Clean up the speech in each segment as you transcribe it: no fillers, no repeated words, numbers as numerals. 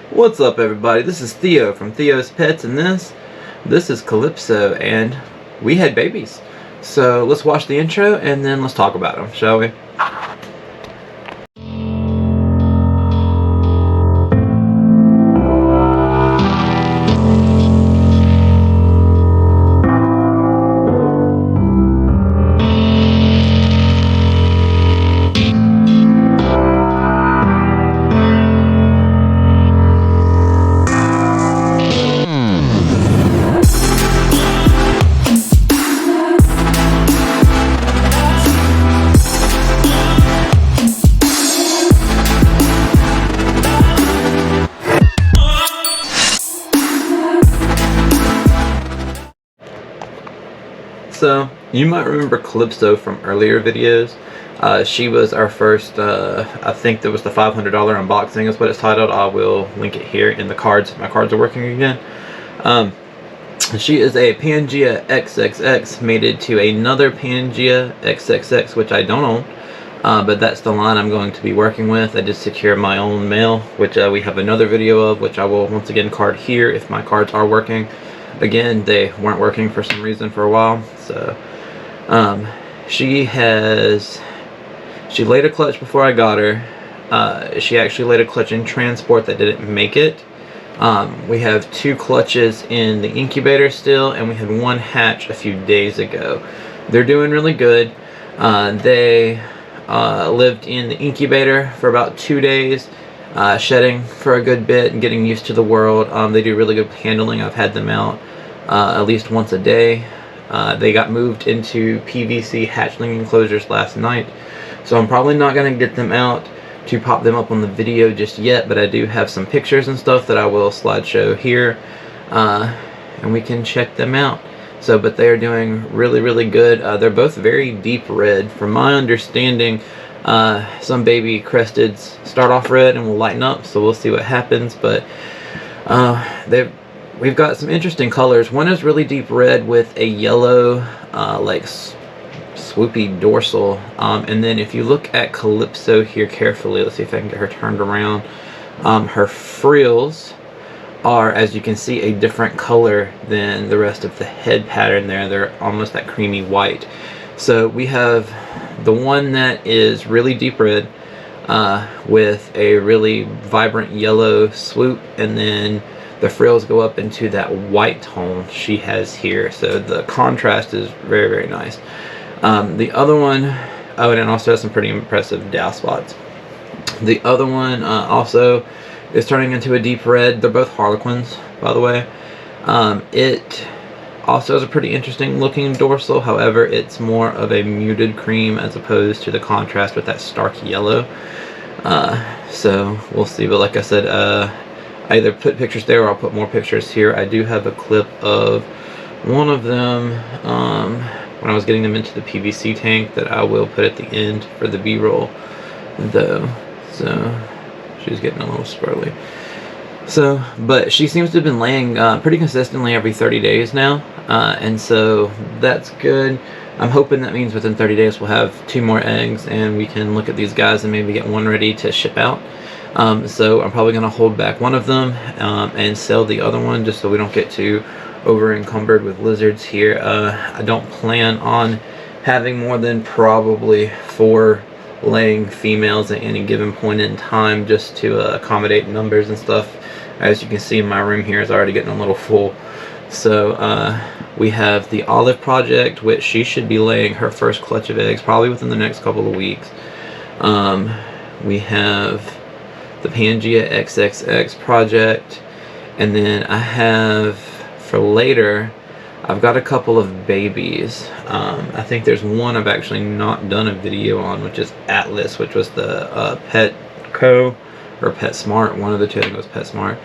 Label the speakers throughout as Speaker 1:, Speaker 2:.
Speaker 1: What's up, everybody? This is Theo from Theo's Pets, and this is Calypso, and we had babies. So let's watch the intro and then let's talk about them, shall we? So, you might remember Calypso from earlier videos. She was our first, I think that was the $500 unboxing is what it's titled. I will link it here in the cards if my cards are working again. She is a Pangea XXX mated to another Pangea XXX, which I don't own. But that's the line I'm going to be working with. I did secure my own male, which we have another video of, which I will once again card here if my cards are working. Again, they weren't working for some reason for a while, so she laid a clutch before I got her. She actually laid a clutch in transport that didn't make it. We have 2 clutches in the incubator still, and we had 1 hatch a few days ago. They're doing really good. They lived in the incubator for about 2 days, shedding for a good bit and getting used to the world. They do really good handling. I've had them out at least once a day. They got moved into PVC hatchling enclosures last night, so I'm probably not going to get them out to pop them up on the video just yet, but I do have some pictures and stuff that I will slideshow here, and we can check them out. So, but they are doing really good. They're both very deep red. From my understanding, some baby cresteds start off red and will lighten up, so we'll see what happens. But we've got some interesting colors. One is really deep red with a yellow like swoopy dorsal, and then if you look at Calypso here carefully, let's see if I can get her turned around. Her frills are, as you can see, a different color than the rest of the head pattern there. They're almost that creamy white. So we have the one that is really deep red with a really vibrant yellow swoop, and then the frills go up into that white tone she has here. So the contrast is very nice. The other one, oh, and it also has some pretty impressive dow spots. The other one also is turning into a deep red. They're both Harlequins, by the way. It also has a pretty interesting looking dorsal. However, it's more of a muted cream as opposed to the contrast with that stark yellow. So we'll see. But like I said, I either put pictures there or I'll put more pictures here. I do have a clip of one of them when I was getting them into the PVC tank that I will put at the end for the B-roll though. So she's getting a little squirrely. So, but she seems to have been laying pretty consistently every 30 days now, and so that's good. I'm hoping that means within 30 days we'll have 2 more eggs and we can look at these guys and maybe get one ready to ship out. So I'm probably going to hold back one of them and sell the other one just so we don't get too over encumbered with lizards here. I don't plan on having more than probably 4 laying females at any given point in time, just to accommodate numbers and stuff. As you can see, my room here is already getting a little full. So we have the Olive Project, which she should be laying her first clutch of eggs probably within the next couple of weeks. We have the Pangea XXX Project, and then I have for later, I've got a couple of babies. I think there's one I've actually not done a video on, which is Atlas, which was the Petco or PetSmart, one of the 2. I think it was PetSmart.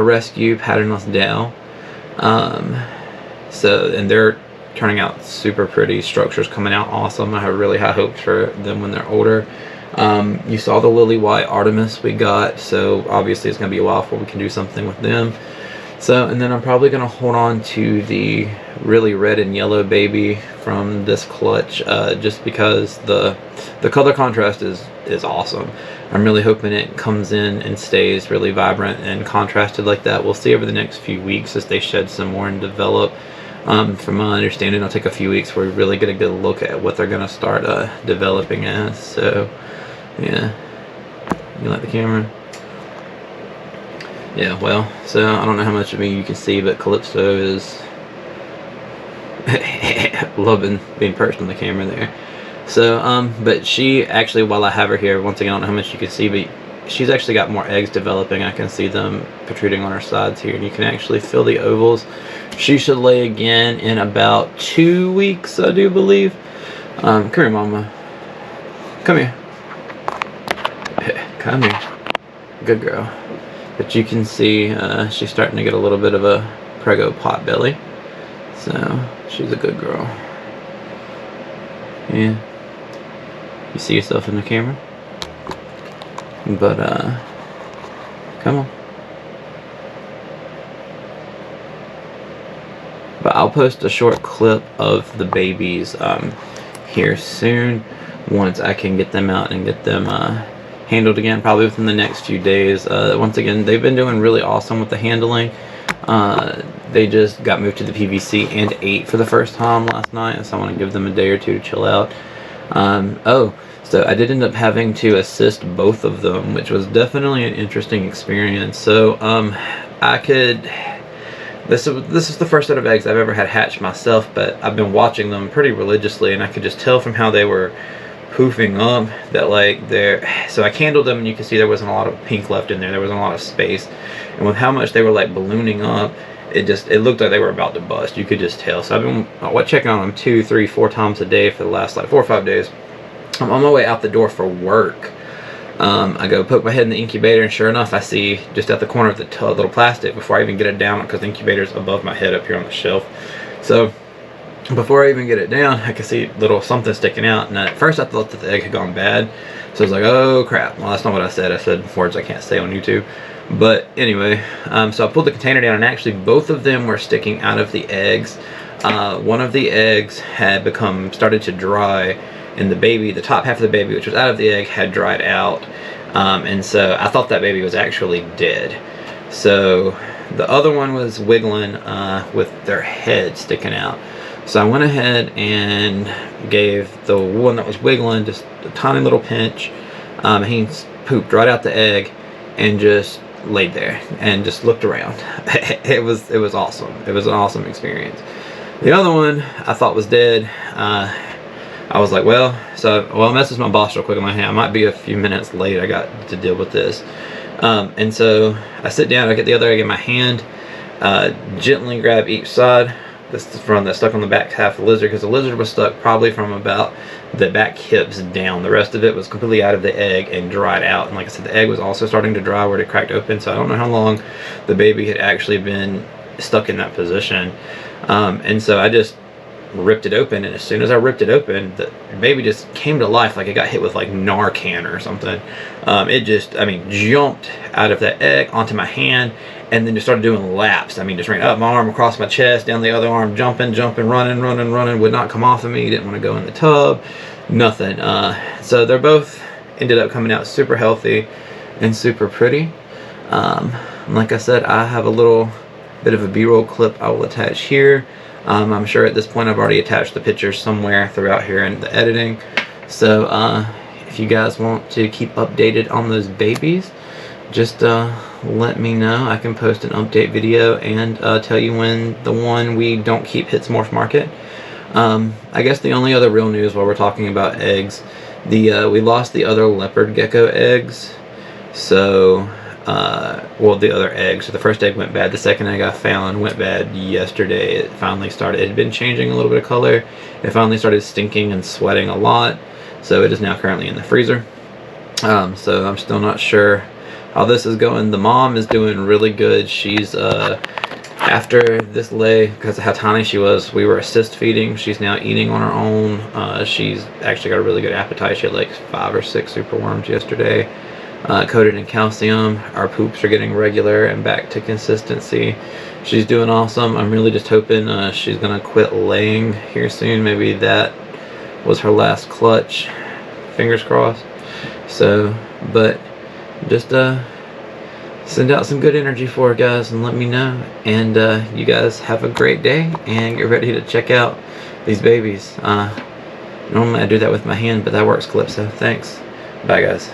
Speaker 1: Rescue patternless dow. So, and they're turning out super pretty. Structures coming out awesome. I have really high hopes for them when they're older. You saw the lily white Artemis we got, so obviously it's going to be a while before we can do something with them. So, and then I'm probably going to hold on to the really red and yellow baby from this clutch, just because the color contrast is awesome. I'm really hoping it comes in and stays really vibrant and contrasted like that. We'll see over the next few weeks as they shed some more and develop. From my understanding, it'll take a few weeks where we really get a good look at what they're going to start developing as. So, yeah. You like the camera? Yeah, well, so I don't know how much of me you can see, but Calypso is loving being perched on the camera there. So, but she actually, while I have her here, once again, I don't know how much you can see, but she's actually got more eggs developing. I can see them protruding on her sides here, and you can actually feel the ovals. She should lay again in about 2 weeks, I do believe. Come here, Mama. Come here. Come here. Good girl. But you can see she's starting to get a little bit of a prego pot belly. So, she's a good girl. Yeah. You see yourself in the camera? But, come on. But I'll post a short clip of the babies here soon, once I can get them out and get them handled again, probably within the next few days. Once again, they've been doing really awesome with the handling. They just got moved to the PVC and ate for the first time last night, so I want to give them a day or two to chill out. So I did end up having to assist both of them, which was definitely an interesting experience. So this is the first set of eggs I've ever had hatched myself, but I've been watching them pretty religiously, and I could just tell from how they were poofing up that, like, so I candled them, and you can see there wasn't a lot of pink left in there. There wasn't a lot of space, and with how much they were like ballooning up, it looked like they were about to bust. You could just tell. So I've been checking on them 2, 3, 4 times a day for the last like 4 or 5 days. I'm on my way out the door for work. I go poke my head in the incubator, and sure enough, I see just at the corner of the little plastic, before I even get it down, because the incubator's above my head up here on the shelf. So before I even get it down, I can see little something sticking out, and at first I thought that the egg had gone bad. So I was like, oh crap. Well, that's not what I said. I said words I can't say on YouTube. But anyway, so I pulled the container down, and actually both of them were sticking out of the eggs. One of the eggs had started to dry, and the top half of the baby, which was out of the egg, had dried out. And so I thought that baby was actually dead. So the other one was wiggling with their head sticking out. So I went ahead and gave the one that was wiggling just a tiny little pinch. He pooped right out the egg and just laid there and just looked around. It was awesome. It was an awesome experience. The other one I thought was dead. I was like, well, I messaged my boss real quick in my hand. I might be a few minutes late. I got to deal with this. And so I sit down, I get the other egg in my hand, gently grab each side. This is from that stuck on the back half of the lizard, because the lizard was stuck probably from about the back hips down. The rest of it was completely out of the egg and dried out. And like I said, the egg was also starting to dry where it cracked open. So I don't know how long the baby had actually been stuck in that position. And so I just ripped it open, and as soon as I ripped it open, the baby just came to life like it got hit with like Narcan or something. It just, jumped out of that egg onto my hand, and then just started doing laps. Just ran up my arm, across my chest, down the other arm, jumping, running, would not come off of me, didn't want to go in the tub, nothing. So they're both ended up coming out super healthy and super pretty. Like I said, I have a little bit of a B-roll clip I will attach here. I'm sure at this point I've already attached the pictures somewhere throughout here in the editing. So if you guys want to keep updated on those babies, just let me know. I can post an update video and tell you when the one we don't keep hits Morph Market. I guess the only other real news while we're talking about eggs, we lost the other leopard gecko eggs. So the other egg. So the first egg went bad. The second egg I found went bad yesterday. It finally started. It had been changing a little bit of color. It finally started stinking and sweating a lot. So it is now currently in the freezer. So I'm still not sure how this is going. The mom is doing really good. She's after this lay, because of how tiny she was, we were assist feeding. She's now eating on her own. She's actually got a really good appetite. She had like 5 or 6 super worms yesterday. coated in calcium. Our poops are getting regular and back to consistency. She's doing awesome. I'm really just hoping she's gonna quit laying here soon. Maybe that was her last clutch. Fingers crossed. So, but just send out some good energy for her, guys, and let me know. And you guys have a great day and get ready to check out these babies. Normally I do that with my hand, but that works, Calypso. Thanks. Bye, guys.